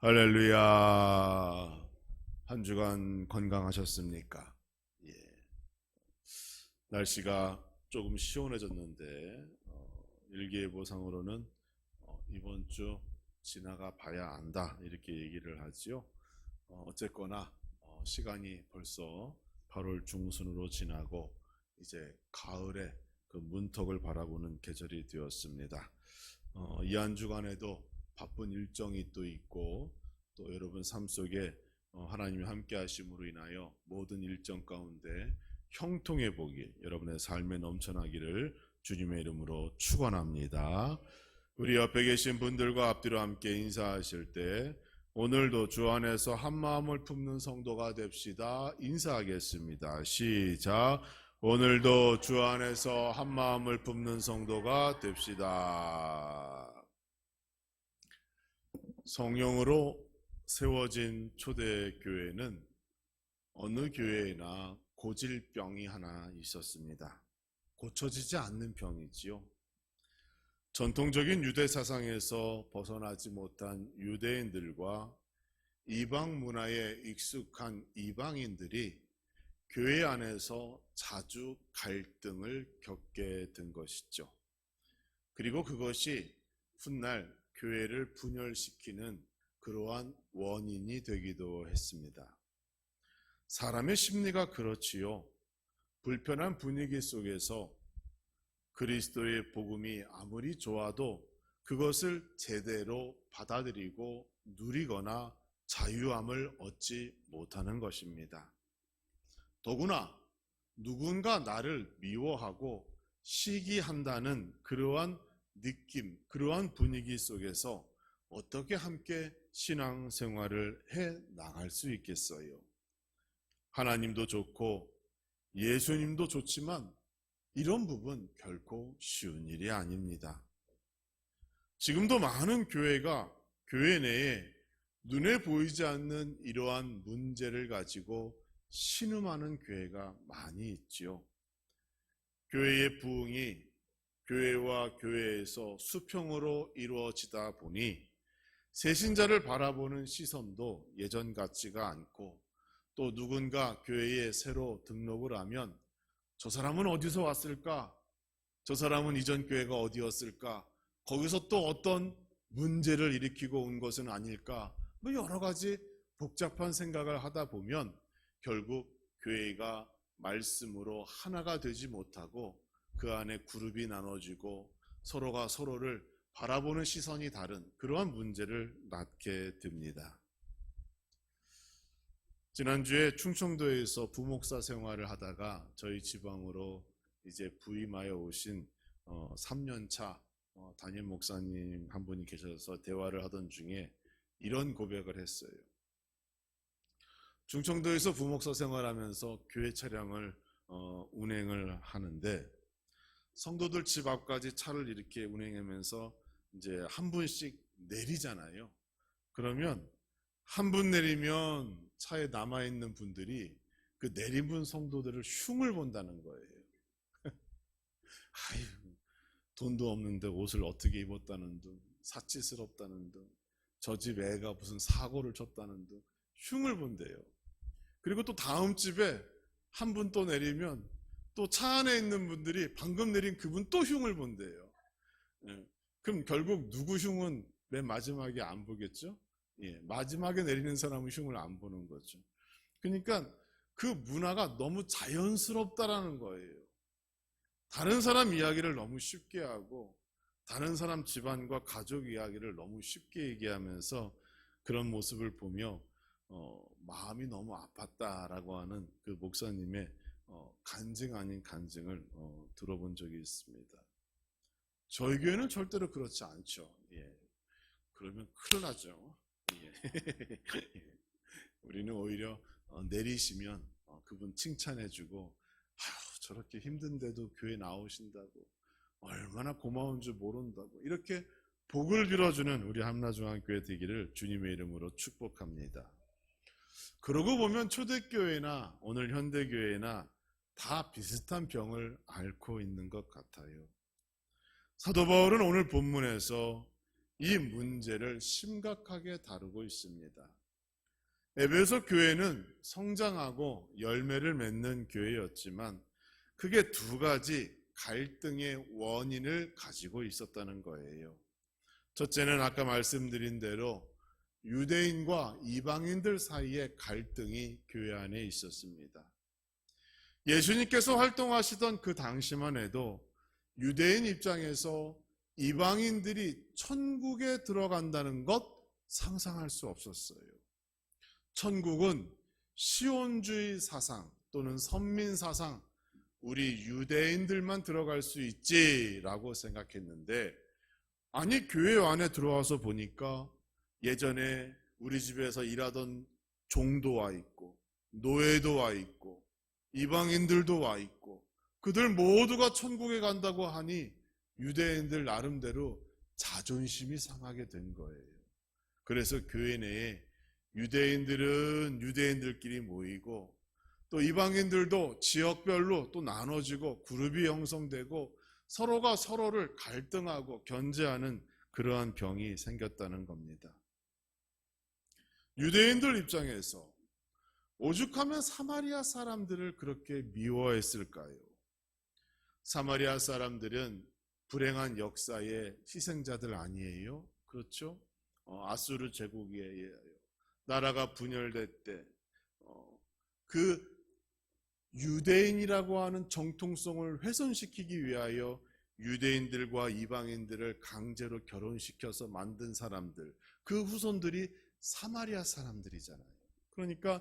할렐루야. 한 주간 건강하셨습니까? 예. 날씨가 조금 시원해졌는데 일기예보상으로는 이번 주 지나가 봐야 안다 이렇게 얘기를 하지요. 어쨌거나 시간이 벌써 8월 중순으로 지나고 이제 가을의 그 문턱을 바라보는 계절이 되었습니다. 이 한 주간에도 바쁜 일정이 또 있고 또 여러분 삶 속에 하나님이 함께 하심으로 인하여 모든 일정 가운데 형통해 보기, 여러분의 삶에 넘쳐나기를 주님의 이름으로 축원합니다. 우리 옆에 계신 분들과 앞뒤로 함께 인사하실 때 오늘도 주 안에서 한 마음을 품는 성도가 됩시다. 인사하겠습니다. 시작. 오늘도 주 안에서 한 마음을 품는 성도가 됩시다. 성령으로 세워진 초대교회는 어느 교회에나 고질병이 하나 있었습니다. 고쳐지지 않는 병이지요. 전통적인 유대 사상에서 벗어나지 못한 유대인들과 이방 문화에 익숙한 이방인들이 교회 안에서 자주 갈등을 겪게 된 것이죠. 그리고 그것이 훗날 교회를 분열시키는 그러한 원인이 되기도 했습니다. 사람의 심리가 그렇지요. 불편한 분위기 속에서 그리스도의 복음이 아무리 좋아도 그것을 제대로 받아들이고 누리거나 자유함을 얻지 못하는 것입니다. 더구나 누군가 나를 미워하고 시기한다는 그러한 느낌, 그러한 분위기 속에서 어떻게 함께 신앙생활을 해 나갈 수 있겠어요? 하나님도 좋고 예수님도 좋지만 이런 부분 결코 쉬운 일이 아닙니다. 지금도 많은 교회가 교회 내에 눈에 보이지 않는 이러한 문제를 가지고 신음하는 교회가 많이 있지요. 교회의 부흥이 교회와 교회에서 수평으로 이루어지다 보니 새신자를 바라보는 시선도 예전 같지가 않고 또 누군가 교회에 새로 등록을 하면 저 사람은 어디서 왔을까? 저 사람은 이전 교회가 어디였을까? 거기서 또 어떤 문제를 일으키고 온 것은 아닐까? 뭐 여러 가지 복잡한 생각을 하다 보면 결국 교회가 말씀으로 하나가 되지 못하고 그 안에 그룹이 나눠지고 서로가 서로를 바라보는 시선이 다른 그러한 문제를 낳게 됩니다. 지난주에 충청도에서 부목사 생활을 하다가 저희 지방으로 이제 부임하여 오신 3년차 담임 목사님 한 분이 계셔서 대화를 하던 중에 이런 고백을 했어요. 충청도에서 부목사 생활하면서 교회 차량을 운행을 하는데 성도들 집 앞까지 차를 이렇게 운행하면서 이제 한 분씩 내리잖아요. 그러면 한 분 내리면 차에 남아있는 분들이 그 내린 분 성도들을 흉을 본다는 거예요. 아유, 돈도 없는데 옷을 어떻게 입었다는 둥, 사치스럽다는 둥, 저 집 애가 무슨 사고를 쳤다는 둥, 흉을 본대요. 그리고 또 다음 집에 한 분 또 내리면 또 차 안에 있는 분들이 방금 내린 그분 또 흉을 본대요. 예. 그럼 결국 누구 흉은 맨 마지막에 안 보겠죠? 예, 마지막에 내리는 사람은 흉을 안 보는 거죠. 그러니까 그 문화가 너무 자연스럽다라는 거예요. 다른 사람 이야기를 너무 쉽게 하고 다른 사람 집안과 가족 이야기를 너무 쉽게 얘기하면서 그런 모습을 보며 마음이 너무 아팠다라고 하는 그 목사님의 간증 아닌 간증을 들어본 적이 있습니다. 저희 교회는 절대로 그렇지 않죠. 예. 그러면 큰일 나죠. 예. 우리는 오히려 내리시면 그분 칭찬해주고 저렇게 힘든데도 교회 나오신다고 얼마나 고마운 줄 모른다고 이렇게 복을 빌어주는 우리 함라중앙교회 되기를 주님의 이름으로 축복합니다. 그러고 보면 초대교회나 오늘 현대교회나 다 비슷한 병을 앓고 있는 것 같아요. 사도 바울은 오늘 본문에서 이 문제를 심각하게 다루고 있습니다. 에베소 교회는 성장하고 열매를 맺는 교회였지만 그게 두 가지 갈등의 원인을 가지고 있었다는 거예요. 첫째는 아까 말씀드린 대로 유대인과 이방인들 사이의 갈등이 교회 안에 있었습니다. 예수님께서 활동하시던 그 당시만 해도 유대인 입장에서 이방인들이 천국에 들어간다는 것 상상할 수 없었어요. 천국은 시온주의 사상 또는 선민 사상, 우리 유대인들만 들어갈 수 있지라고 생각했는데, 아니 교회 안에 들어와서 보니까 예전에 우리 집에서 일하던 종도 와 있고 노예도 와 있고 이방인들도 와 있고 그들 모두가 천국에 간다고 하니 유대인들 나름대로 자존심이 상하게 된 거예요. 그래서 교회 내에 유대인들은 유대인들끼리 모이고 또 이방인들도 지역별로 또 나눠지고 그룹이 형성되고 서로가 서로를 갈등하고 견제하는 그러한 병이 생겼다는 겁니다. 유대인들 입장에서 오죽하면 사마리아 사람들을 그렇게 미워했을까요? 사마리아 사람들은 불행한 역사의 희생자들 아니에요? 그렇죠? 아수르 제국에 의하여 나라가 분열될 때 그 유대인이라고 하는 정통성을 훼손시키기 위하여 유대인들과 이방인들을 강제로 결혼시켜서 만든 사람들, 그 후손들이 사마리아 사람들이잖아요. 그러니까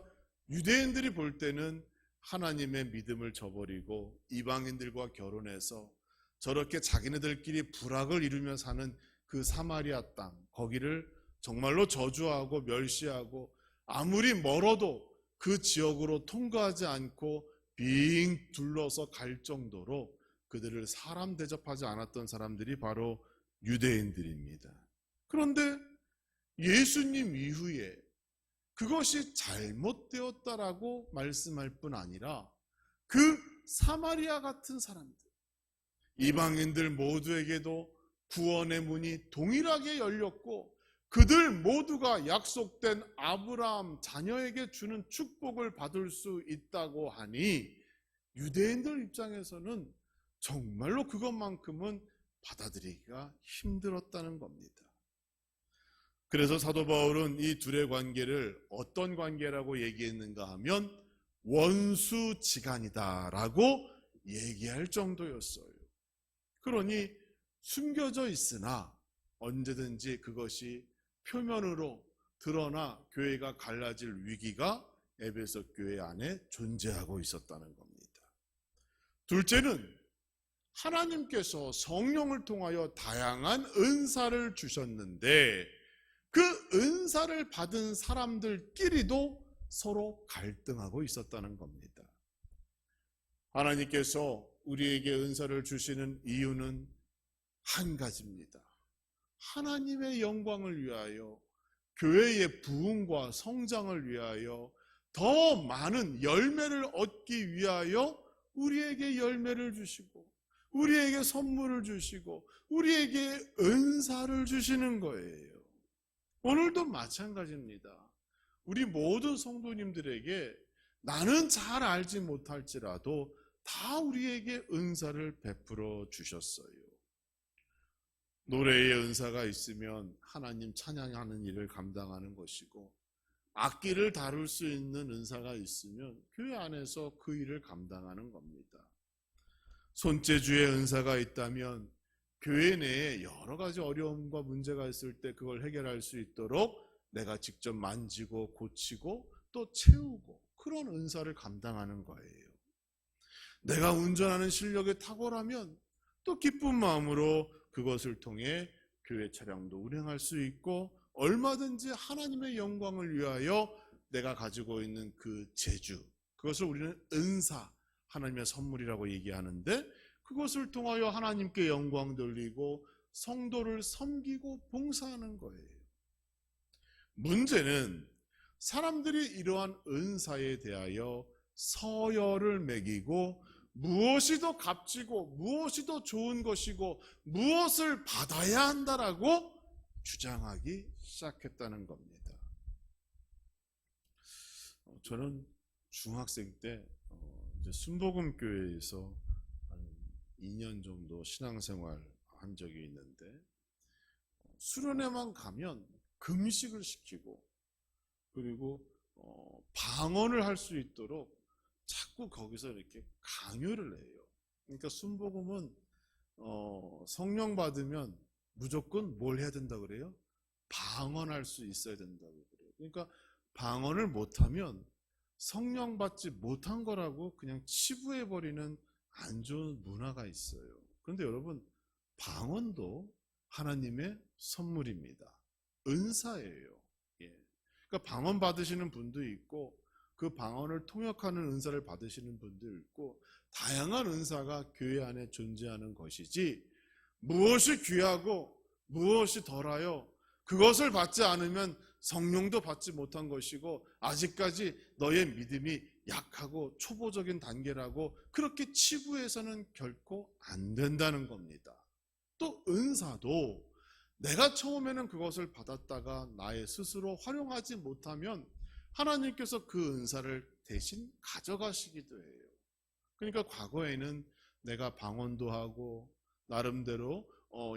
유대인들이 볼 때는 하나님의 믿음을 저버리고 이방인들과 결혼해서 저렇게 자기네들끼리 불악을 이루며 사는 그 사마리아 땅, 거기를 정말로 저주하고 멸시하고 아무리 멀어도 그 지역으로 통과하지 않고 빙 둘러서 갈 정도로 그들을 사람 대접하지 않았던 사람들이 바로 유대인들입니다. 그런데 예수님 이후에 그것이 잘못되었다라고 말씀할 뿐 아니라 그 사마리아 같은 사람들, 이방인들 모두에게도 구원의 문이 동일하게 열렸고 그들 모두가 약속된 아브라함 자녀에게 주는 축복을 받을 수 있다고 하니 유대인들 입장에서는 정말로 그것만큼은 받아들이기가 힘들었다는 겁니다. 그래서 사도 바울은 이 둘의 관계를 어떤 관계라고 얘기했는가 하면 원수지간이다라고 얘기할 정도였어요. 그러니 숨겨져 있으나 언제든지 그것이 표면으로 드러나 교회가 갈라질 위기가 에베소 교회 안에 존재하고 있었다는 겁니다. 둘째는 하나님께서 성령을 통하여 다양한 은사를 주셨는데 그 은사를 받은 사람들끼리도 서로 갈등하고 있었다는 겁니다. 하나님께서 우리에게 은사를 주시는 이유는 한 가지입니다. 하나님의 영광을 위하여, 교회의 부흥과 성장을 위하여, 더 많은 열매를 얻기 위하여 우리에게 열매를 주시고 우리에게 선물을 주시고 우리에게 은사를 주시는 거예요. 오늘도 마찬가지입니다. 우리 모든 성도님들에게 나는 잘 알지 못할지라도 다 우리에게 은사를 베풀어 주셨어요. 노래의 은사가 있으면 하나님 찬양하는 일을 감당하는 것이고, 악기를 다룰 수 있는 은사가 있으면 교회 안에서 그 일을 감당하는 겁니다. 손재주의 은사가 있다면 교회 내에 여러 가지 어려움과 문제가 있을 때 그걸 해결할 수 있도록 내가 직접 만지고 고치고 또 채우고 그런 은사를 감당하는 거예요. 내가 운전하는 실력이 탁월하면 또 기쁜 마음으로 그것을 통해 교회 차량도 운행할 수 있고 얼마든지 하나님의 영광을 위하여 내가 가지고 있는 그 재주, 그것을 우리는 은사, 하나님의 선물이라고 얘기하는데 그것을 통하여 하나님께 영광 돌리고 성도를 섬기고 봉사하는 거예요. 문제는 사람들이 이러한 은사에 대하여 서열을 매기고 무엇이 더 값지고 무엇이 더 좋은 것이고 무엇을 받아야 한다라고 주장하기 시작했다는 겁니다. 저는 중학생 때 이제 순복음교회에서 한 2년 정도 신앙생활 한 적이 있는데, 수련회만 가면 금식을 시키고, 그리고 방언을 할 수 있도록 자꾸 거기서 이렇게 강요를 해요. 그러니까 순복음은 성령 받으면 무조건 뭘 해야 된다고 그래요? 방언할 수 있어야 된다고 그래요. 그러니까 방언을 못하면 성령 받지 못한 거라고 그냥 치부해버리는 안 좋은 문화가 있어요. 그런데 여러분, 방언도 하나님의 선물입니다. 은사예요. 예. 그러니까 방언 받으시는 분도 있고, 그 방언을 통역하는 은사를 받으시는 분도 있고, 다양한 은사가 교회 안에 존재하는 것이지, 무엇이 귀하고 무엇이 덜하여 그것을 받지 않으면 성령도 받지 못한 것이고, 아직까지 너의 믿음이 약하고 초보적인 단계라고 그렇게 치부해서는 결코 안 된다는 겁니다. 또 은사도 내가 처음에는 그것을 받았다가 나의 스스로 활용하지 못하면 하나님께서 그 은사를 대신 가져가시기도 해요. 그러니까 과거에는 내가 방언도 하고 나름대로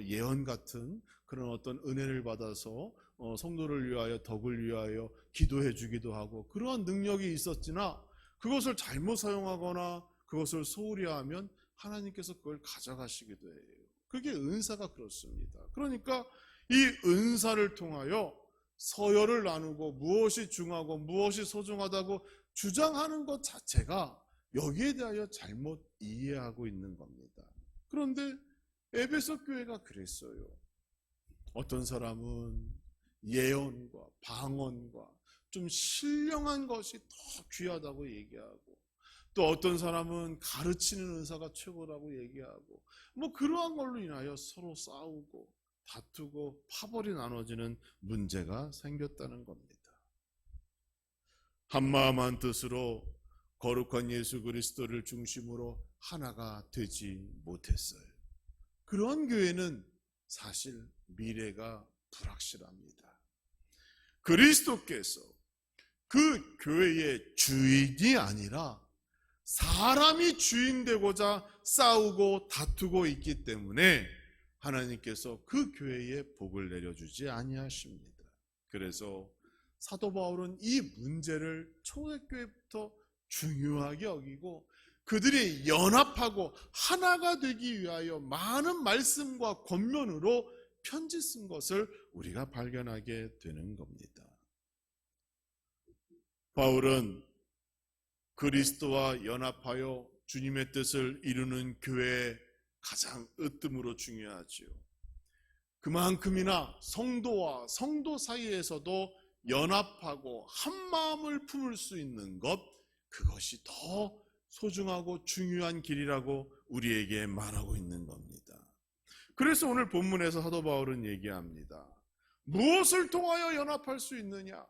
예언 같은 그런 어떤 은혜를 받아서 성도를 위하여, 덕을 위하여 기도해 주기도 하고 그러한 능력이 있었으나, 그것을 잘못 사용하거나 그것을 소홀히 하면 하나님께서 그걸 가져가시기도 해요. 그게 은사가 그렇습니다. 그러니까 이 은사를 통하여 서열을 나누고 무엇이 중하고 무엇이 소중하다고 주장하는 것 자체가 여기에 대하여 잘못 이해하고 있는 겁니다. 그런데 에베소 교회가 그랬어요. 어떤 사람은 예언과 방언과 좀 신령한 것이 더 귀하다고 얘기하고, 또 어떤 사람은 가르치는 은사가 최고라고 얘기하고, 뭐 그러한 걸로 인하여 서로 싸우고 다투고 파벌이 나눠지는 문제가 생겼다는 겁니다. 한마음 한뜻으로 거룩한 예수 그리스도를 중심으로 하나가 되지 못했어요. 그런 교회는 사실 미래가 불확실합니다. 그리스도께서 그 교회의 주인이 아니라 사람이 주인 되고자 싸우고 다투고 있기 때문에 하나님께서 그 교회에 복을 내려주지 아니하십니다. 그래서 사도 바울은 이 문제를 초대교회부터 중요하게 여기고, 그들이 연합하고 하나가 되기 위하여 많은 말씀과 권면으로 편지 쓴 것을 우리가 발견하게 되는 겁니다. 바울은 그리스도와 연합하여 주님의 뜻을 이루는 교회의 가장 으뜸으로 중요하지요. 그만큼이나 성도와 성도 사이에서도 연합하고 한 마음을 품을 수 있는 것, 그것이 더 소중하고 중요한 길이라고 우리에게 말하고 있는 겁니다. 그래서 오늘 본문에서 사도 바울은 얘기합니다. 무엇을 통하여 연합할 수 있느냐?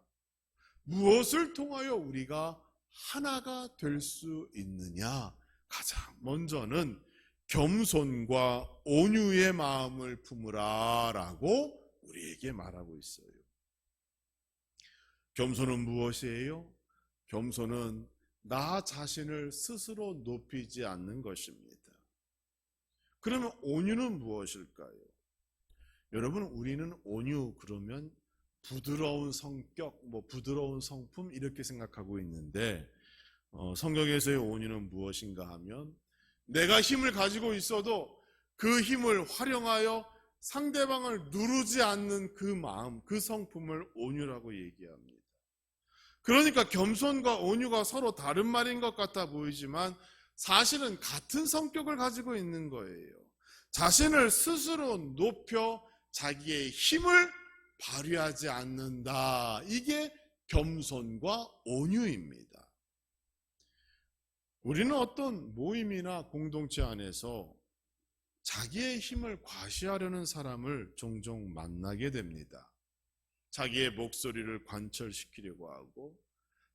무엇을 통하여 우리가 하나가 될 수 있느냐? 가장 먼저는 겸손과 온유의 마음을 품으라 라고 우리에게 말하고 있어요. 겸손은 무엇이에요? 겸손은 나 자신을 스스로 높이지 않는 것입니다. 그러면 온유는 무엇일까요? 여러분, 우리는 온유 그러면 부드러운 성격, 부드러운 성품 이렇게 생각하고 있는데, 성경에서의 온유는 무엇인가 하면, 내가 힘을 가지고 있어도 그 힘을 활용하여 상대방을 누르지 않는 그 마음, 그 성품을 온유라고 얘기합니다. 그러니까 겸손과 온유가 서로 다른 말인 것 같아 보이지만 사실은 같은 성격을 가지고 있는 거예요. 자신을 스스로 높여 자기의 힘을 발휘하지 않는다. 이게 겸손과 온유입니다. 우리는 어떤 모임이나 공동체 안에서 자기의 힘을 과시하려는 사람을 종종 만나게 됩니다. 자기의 목소리를 관철시키려고 하고,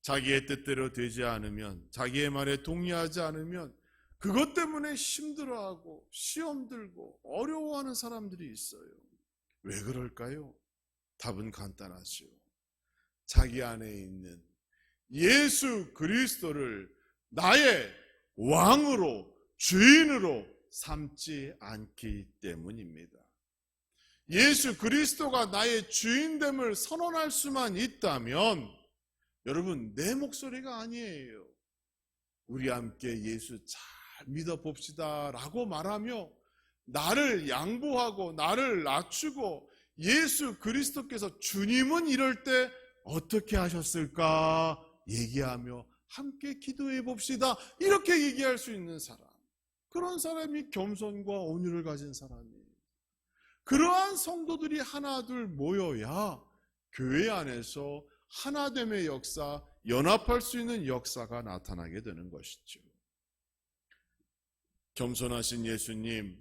자기의 뜻대로 되지 않으면, 자기의 말에 동의하지 않으면 그것 때문에 힘들어하고 시험 들고 어려워하는 사람들이 있어요. 왜 그럴까요? 답은 간단하지요. 자기 안에 있는 예수 그리스도를 나의 왕으로, 주인으로 삼지 않기 때문입니다. 예수 그리스도가 나의 주인됨을 선언할 수만 있다면, 여러분, 내 목소리가 아니에요. 우리 함께 예수 잘 믿어봅시다 라고 말하며 나를 양보하고 나를 낮추고, 예수 그리스도께서 주님은 이럴 때 어떻게 하셨을까 얘기하며 함께 기도해 봅시다, 이렇게 얘기할 수 있는 사람, 그런 사람이 겸손과 온유를 가진 사람이에요. 그러한 성도들이 하나둘 모여야 교회 안에서 하나됨의 역사, 연합할 수 있는 역사가 나타나게 되는 것이죠. 겸손하신 예수님,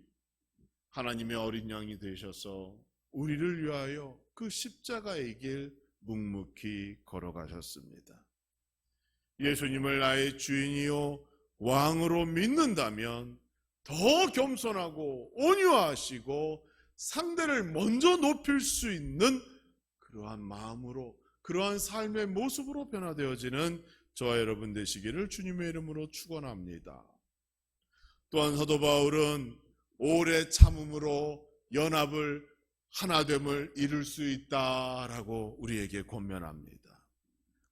하나님의 어린 양이 되셔서 우리를 위하여 그 십자가의 길 묵묵히 걸어가셨습니다. 예수님을 나의 주인이요 왕으로 믿는다면 더 겸손하고 온유하시고 상대를 먼저 높일 수 있는 그러한 마음으로, 그러한 삶의 모습으로 변화되어지는 저와 여러분 되시기를 주님의 이름으로 축원합니다. 또한 사도 바울은 오래 참음으로 연합을, 하나됨을 이룰 수 있다라고 우리에게 권면합니다.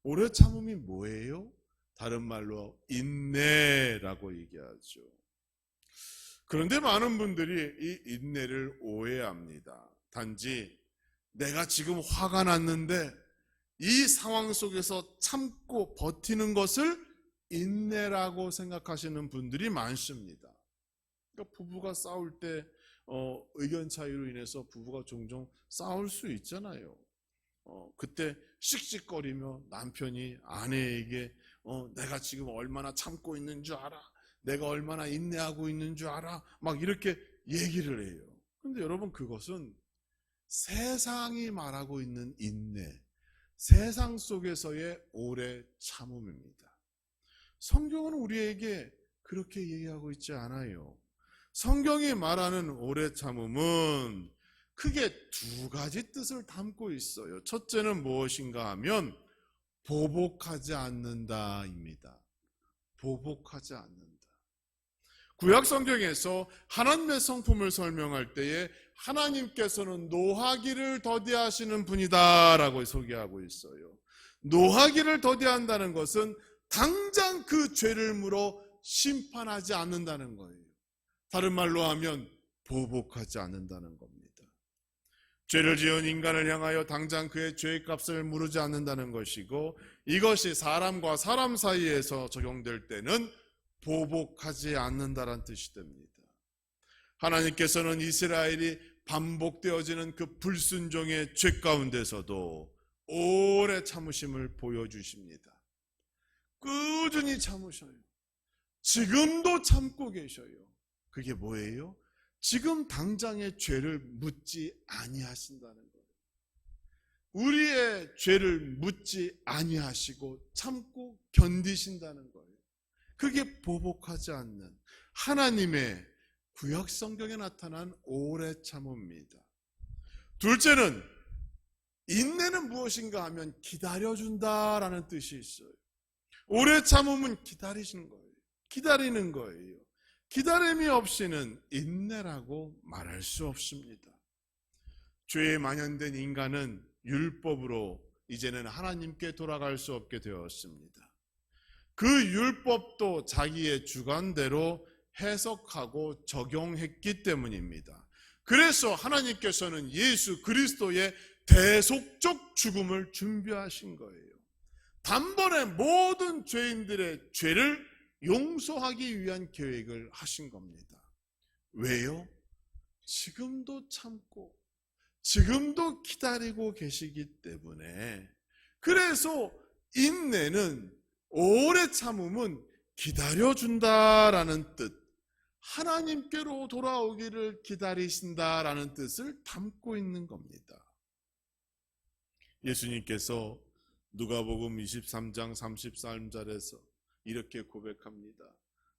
오래 참음이 뭐예요? 다른 말로 인내라고 얘기하죠. 그런데 많은 분들이 이 인내를 오해합니다. 단지 내가 지금 화가 났는데 이 상황 속에서 참고 버티는 것을 인내라고 생각하시는 분들이 많습니다. 그러니까 부부가 싸울 때 의견 차이로 인해서 부부가 종종 싸울 수 있잖아요. 그때 씩씩거리며 남편이 아내에게 내가 지금 얼마나 참고 있는 줄 알아? 내가 얼마나 인내하고 있는 줄 알아? 막 이렇게 얘기를 해요. 그런데 여러분, 그것은 세상이 말하고 있는 인내, 세상 속에서의 오래 참음입니다. 성경은 우리에게 그렇게 얘기하고 있지 않아요. 성경이 말하는 오래 참음은 크게 두 가지 뜻을 담고 있어요. 첫째는 무엇인가 하면 보복하지 않는다입니다. 보복하지 않는다. 구약 성경에서 하나님의 성품을 설명할 때에 하나님께서는 노하기를 더디하시는 분이다라고 소개하고 있어요. 노하기를 더디한다는 것은 당장 그 죄를 물어 심판하지 않는다는 거예요. 다른 말로 하면 보복하지 않는다는 겁니다. 죄를 지은 인간을 향하여 당장 그의 죄의 값을 물으지 않는다는 것이고, 이것이 사람과 사람 사이에서 적용될 때는 보복하지 않는다는 뜻이 됩니다. 하나님께서는 이스라엘이 반복되어지는 그 불순종의 죄 가운데서도 오래 참으심을 보여주십니다. 꾸준히 참으셔요. 지금도 참고 계셔요. 그게 뭐예요? 지금 당장의 죄를 묻지 아니하신다는 거예요. 우리의 죄를 묻지 아니하시고 참고 견디신다는 거예요. 그게 보복하지 않는 하나님의 구약 성경에 나타난 오래 참음입니다. 둘째는, 인내는 무엇인가 하면 기다려준다라는 뜻이 있어요. 오래 참음은 기다리신 거예요. 기다리는 거예요. 기다림이 없이는 인내라고 말할 수 없습니다. 죄에 만연된 인간은 율법으로 이제는 하나님께 돌아갈 수 없게 되었습니다. 그 율법도 자기의 주관대로 해석하고 적용했기 때문입니다. 그래서 하나님께서는 예수 그리스도의 대속적 죽음을 준비하신 거예요. 단번에 모든 죄인들의 죄를 용서하기 위한 계획을 하신 겁니다. 왜요? 지금도 참고 지금도 기다리고 계시기 때문에. 그래서 인내는, 오래 참음은 기다려준다라는 뜻, 하나님께로 돌아오기를 기다리신다라는 뜻을 담고 있는 겁니다. 예수님께서 누가복음 23장 33절에서 이렇게 고백합니다.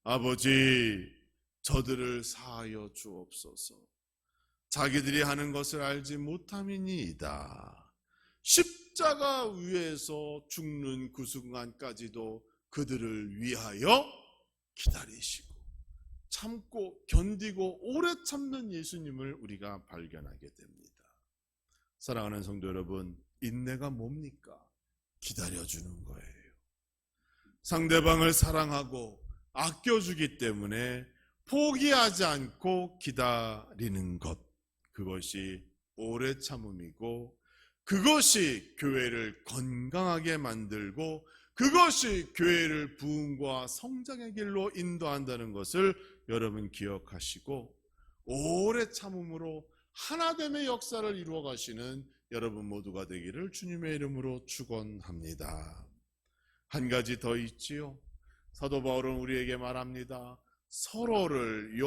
아버지, 저들을 사하여 주옵소서. 자기들이 하는 것을 알지 못함이니이다. 십자가 위에서 죽는 그 순간까지도 그들을 위하여 기다리시고 참고 견디고 오래 참는 예수님을 우리가 발견하게 됩니다. 사랑하는 성도 여러분, 인내가 뭡니까? 기다려주는 거예요. 상대방을 사랑하고 아껴주기 때문에 포기하지 않고 기다리는 것, 그것이 오래 참음이고 그것이 교회를 건강하게 만들고 그것이 교회를 부흥과 성장의 길로 인도한다는 것을 여러분 기억하시고 오래 참음으로 하나됨의 역사를 이루어 가시는 여러분 모두가 되기를 주님의 이름으로 축원합니다. 한 가지 더 있지요. 사도 바울은 우리에게 말합니다. 서로를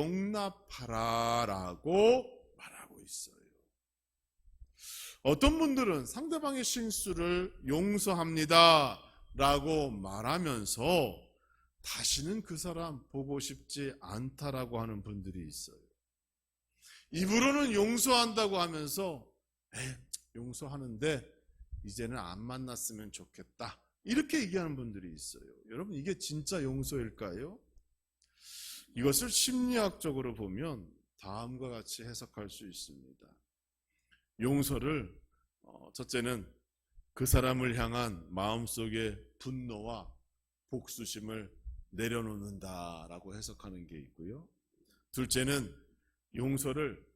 용납하라라고 말하고 있어요. 어떤 분들은 상대방의 실수를 용서합니다 라고 말하면서 다시는 그 사람 보고 싶지 않다라고 하는 분들이 있어요. 입으로는 용서한다고 하면서 용서하는데 이제는 안 만났으면 좋겠다 이렇게 얘기하는 분들이 있어요. 여러분, 이게 진짜 용서일까요? 이것을 심리학적으로 보면 다음과 같이 해석할 수 있습니다. 용서를 첫째는 그 사람을 향한 마음속의 분노와 복수심을 내려놓는다라고 해석하는 게 있고요. 둘째는 용서를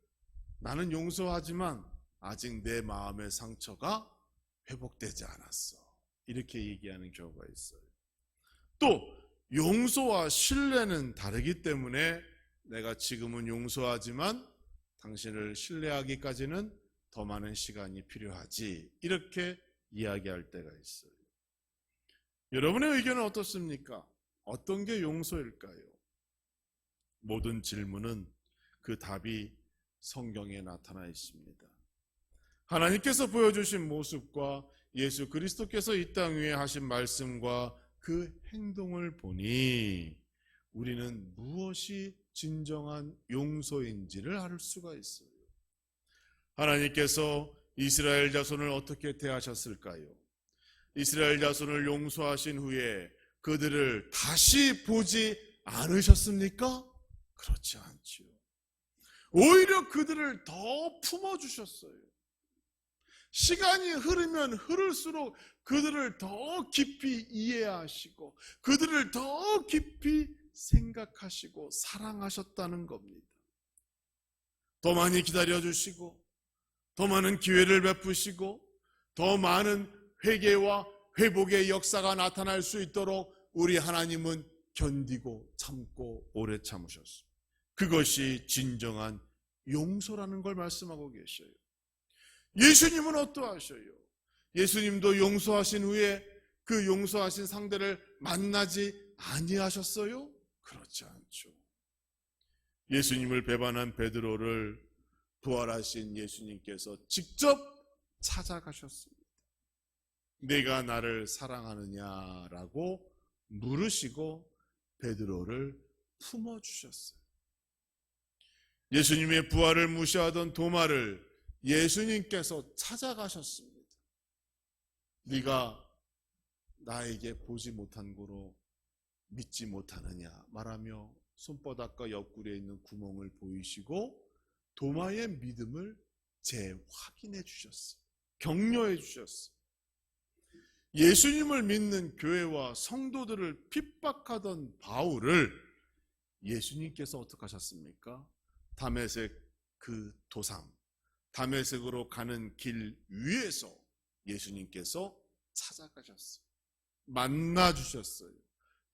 나는 용서하지만 아직 내 마음의 상처가 회복되지 않았어 이렇게 얘기하는 경우가 있어요. 또 용서와 신뢰는 다르기 때문에 내가 지금은 용서하지만 당신을 신뢰하기까지는 더 많은 시간이 필요하지 이렇게 이야기할 때가 있어요. 여러분의 의견은 어떻습니까? 어떤 게 용서일까요? 모든 질문은 그 답이 성경에 나타나 있습니다. 하나님께서 보여주신 모습과 예수 그리스도께서 이 땅 위에 하신 말씀과 그 행동을 보니 우리는 무엇이 진정한 용서인지를 알 수가 있어요. 하나님께서 이스라엘 자손을 어떻게 대하셨을까요? 이스라엘 자손을 용서하신 후에 그들을 다시 보지 않으셨습니까? 그렇지 않지요. 오히려 그들을 더 품어주셨어요. 시간이 흐르면 흐를수록 그들을 더 깊이 이해하시고 그들을 더 깊이 생각하시고 사랑하셨다는 겁니다. 더 많이 기다려주시고 더 많은 기회를 베푸시고 더 많은 회개와 회복의 역사가 나타날 수 있도록 우리 하나님은 견디고 참고 오래 참으셨습니다. 그것이 진정한 용서라는 걸 말씀하고 계셔요. 예수님은 어떠하셔요? 예수님도 용서하신 후에 그 용서하신 상대를 만나지 아니하셨어요? 그렇지 않죠. 예수님을 배반한 베드로를 부활하신 예수님께서 직접 찾아가셨습니다. 내가 나를 사랑하느냐라고 물으시고 베드로를 품어주셨어요. 예수님의 부활을 무시하던 도마를 예수님께서 찾아가셨습니다. 네가 나에게 보지 못한 거로 믿지 못하느냐 말하며 손바닥과 옆구리에 있는 구멍을 보이시고 도마의 믿음을 재확인해 주셨어요. 격려해 주셨어요. 예수님을 믿는 교회와 성도들을 핍박하던 바울을 예수님께서 어떻게 하셨습니까? 다메섹 그 도상, 다메섹으로 가는 길 위에서 예수님께서 찾아가셨어요. 만나주셨어요.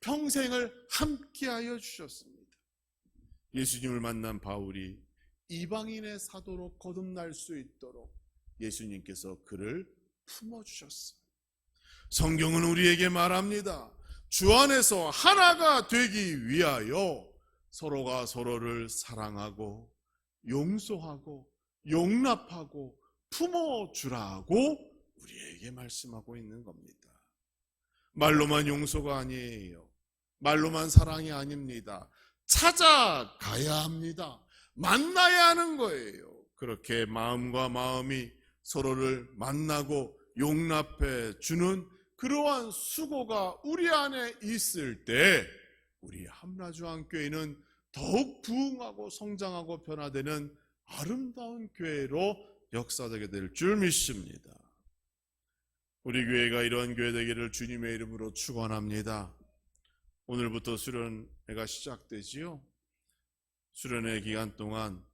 평생을 함께하여 주셨습니다. 예수님을 만난 바울이 이방인의 사도로 거듭날 수 있도록 예수님께서 그를 품어주셨어요. 성경은 우리에게 말합니다. 주 안에서 하나가 되기 위하여 서로가 서로를 사랑하고 용서하고 용납하고 품어주라고 우리에게 말씀하고 있는 겁니다. 말로만 용서가 아니에요. 말로만 사랑이 아닙니다. 찾아가야 합니다. 만나야 하는 거예요. 그렇게 마음과 마음이 서로를 만나고 용납해 주는 그러한 수고가 우리 안에 있을 때 우리 함라주안교회는 더욱 부흥하고 성장하고 변화되는 아름다운 교회로 역사되게 될 줄 믿습니다. 우리 교회가 이러한 교회 되기를 주님의 이름으로 축원합니다. 오늘부터 수련회가 시작되지요. 수련회 기간 동안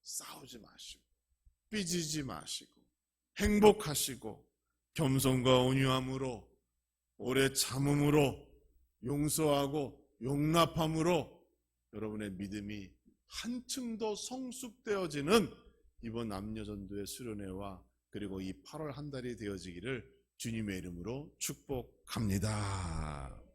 싸우지 마시고 삐지지 마시고 행복하시고 겸손과 온유함으로 오래 참음으로 용서하고 용납함으로 여러분의 믿음이 한층 더 성숙되어지는 이번 남녀전도의 수련회와 그리고 이 8월 한 달이 되어지기를 주님의 이름으로 축복합니다.